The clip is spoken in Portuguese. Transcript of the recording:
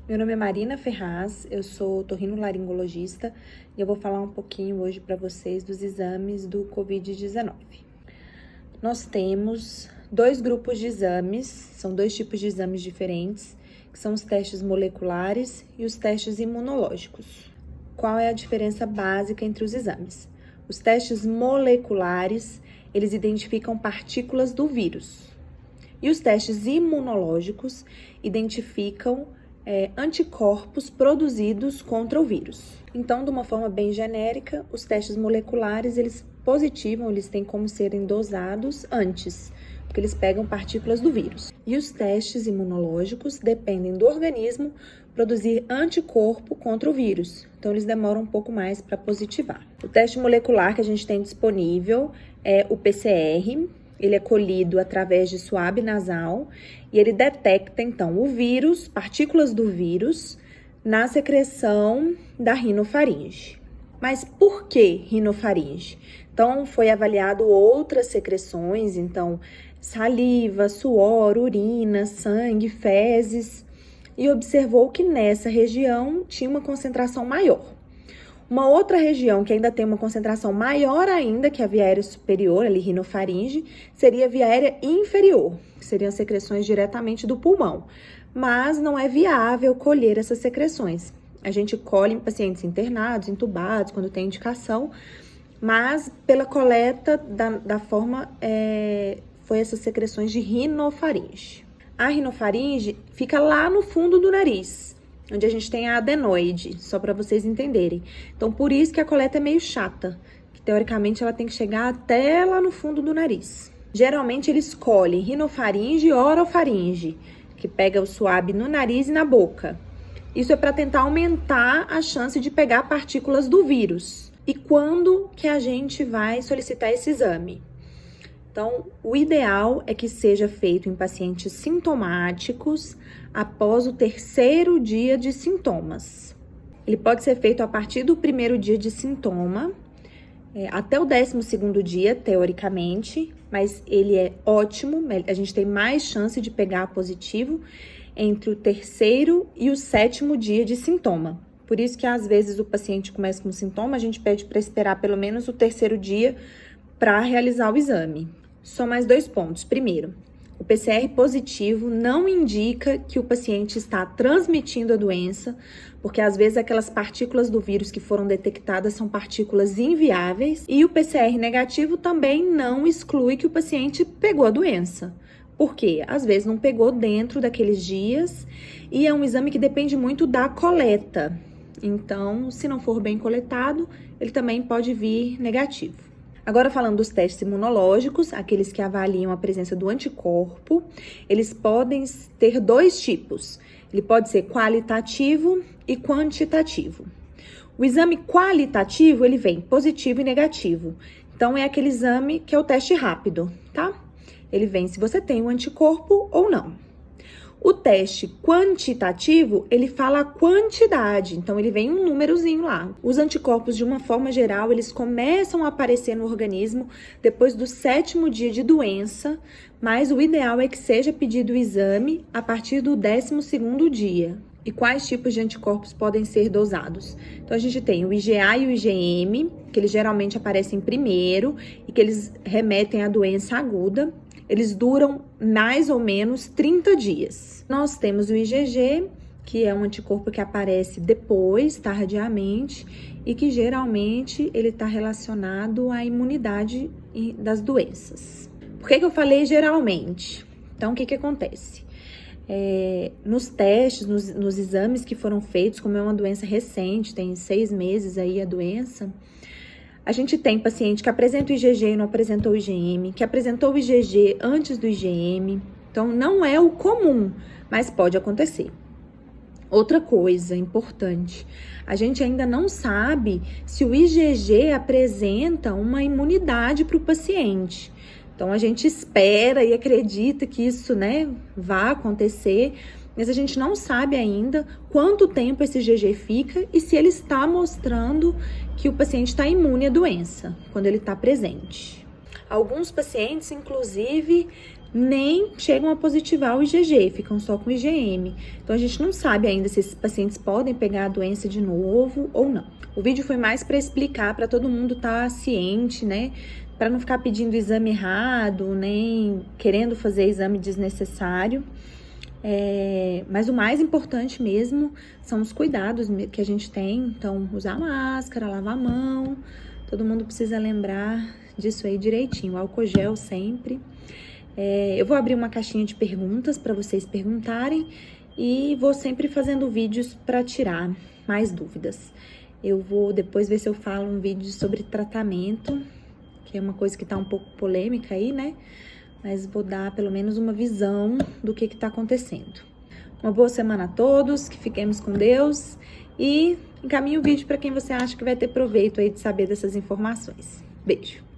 Meu nome é Marina Ferraz, eu sou otorrinolaringologista e eu vou falar um pouquinho hoje para vocês dos exames do Covid-19. Nós temos dois grupos de exames, são dois tipos de exames diferentes, que são os testes moleculares e os testes imunológicos. Qual é a diferença básica entre os exames? Os testes moleculares, eles identificam partículas do vírus. E os testes imunológicos identificam anticorpos produzidos contra o vírus. Então, de uma forma bem genérica, os testes moleculares, eles positivam, eles têm como serem dosados antes, porque eles pegam partículas do vírus. E os testes imunológicos dependem do organismo produzir anticorpo contra o vírus. Então, eles demoram um pouco mais para positivar. O teste molecular que a gente tem disponível é o PCR. Ele é colhido através de suave nasal e ele detecta, então, o vírus, partículas do vírus, na secreção da rinofaringe. Mas por que rinofaringe? Então, foi avaliado outras secreções, então, saliva, suor, urina, sangue, fezes, e observou que nessa região tinha uma concentração maior. Uma outra região que ainda tem uma concentração maior ainda, que é a via aérea superior, ali rinofaringe, seria a via aérea inferior, que seriam secreções diretamente do pulmão. Mas não é viável colher essas secreções. A gente colhe em pacientes internados, entubados, quando tem indicação, mas pela coleta da forma, foi essas secreções de rinofaringe. A rinofaringe fica lá no fundo do nariz, onde a gente tem a adenoide, só para vocês entenderem. Então, por isso que a coleta é meio chata, que teoricamente ela tem que chegar até lá no fundo do nariz. Geralmente eles escolhem rinofaringe e orofaringe, que pega o suave no nariz e na boca. Isso é para tentar aumentar a chance de pegar partículas do vírus. E quando que a gente vai solicitar esse exame? Então, o ideal é que seja feito em pacientes sintomáticos após o 3º dia de sintomas. Ele pode ser feito a partir do 1º dia de sintoma, até o 12º dia, teoricamente, mas ele é ótimo, a gente tem mais chance de pegar positivo entre o 3º e o 7º dia de sintoma. Por isso que às vezes o paciente começa com sintoma, a gente pede para esperar pelo menos o 3º dia para realizar o exame. Só mais 2 pontos. Primeiro, o PCR positivo não indica que o paciente está transmitindo a doença, porque às vezes aquelas partículas do vírus que foram detectadas são partículas inviáveis, e o PCR negativo também não exclui que o paciente pegou a doença. Por quê? Às vezes não pegou dentro daqueles dias, e é um exame que depende muito da coleta. Então, se não for bem coletado, ele também pode vir negativo. Agora, falando dos testes imunológicos, aqueles que avaliam a presença do anticorpo, eles podem ter 2 tipos. Ele pode ser qualitativo e quantitativo. O exame qualitativo, ele vem positivo e negativo. Então, é aquele exame que é o teste rápido, tá? Ele vem se você tem um anticorpo ou não. O teste quantitativo, ele fala a quantidade, então ele vem um númerozinho lá. Os anticorpos, de uma forma geral, eles começam a aparecer no organismo depois do 7º dia de doença, mas o ideal é que seja pedido o exame a partir do 12º dia. E quais tipos de anticorpos podem ser dosados? Então, a gente tem o IgA e o IgM, que eles geralmente aparecem primeiro e que eles remetem à doença aguda. Eles duram mais ou menos 30 dias. Nós temos o IgG, que é um anticorpo que aparece depois, tardiamente, e que geralmente ele está relacionado à imunidade das doenças. Por que eu falei geralmente? Então, o que acontece? Nos testes, nos exames que foram feitos, como é uma doença recente, tem 6 meses aí a doença, a gente tem paciente que apresenta o IgG e não apresentou o IgM, que apresentou o IgG antes do IgM. Então, não é o comum, mas pode acontecer. Outra coisa importante, a gente ainda não sabe se o IgG apresenta uma imunidade para o paciente. Então, a gente espera e acredita que isso, vá acontecer, mas a gente não sabe ainda quanto tempo esse IgG fica e se ele está mostrando que o paciente está imune à doença, quando ele está presente. Alguns pacientes, inclusive, nem chegam a positivar o IgG, ficam só com IgM. Então, a gente não sabe ainda se esses pacientes podem pegar a doença de novo ou não. O vídeo foi mais para explicar, para todo mundo estar ciente, né? Para não ficar pedindo exame errado, nem querendo fazer exame desnecessário. Mas o mais importante mesmo são os cuidados que a gente tem. Então, usar máscara, lavar a mão. Todo mundo precisa lembrar disso aí direitinho. Álcool gel sempre. Eu vou abrir uma caixinha de perguntas para vocês perguntarem e vou sempre fazendo vídeos para tirar mais dúvidas. Eu vou depois ver se eu falo um vídeo sobre tratamento, que é uma coisa que tá um pouco polêmica aí, né? Mas vou dar pelo menos uma visão do que tá acontecendo. Uma boa semana a todos, que fiquemos com Deus e encaminhe o vídeo para quem você acha que vai ter proveito aí de saber dessas informações. Beijo!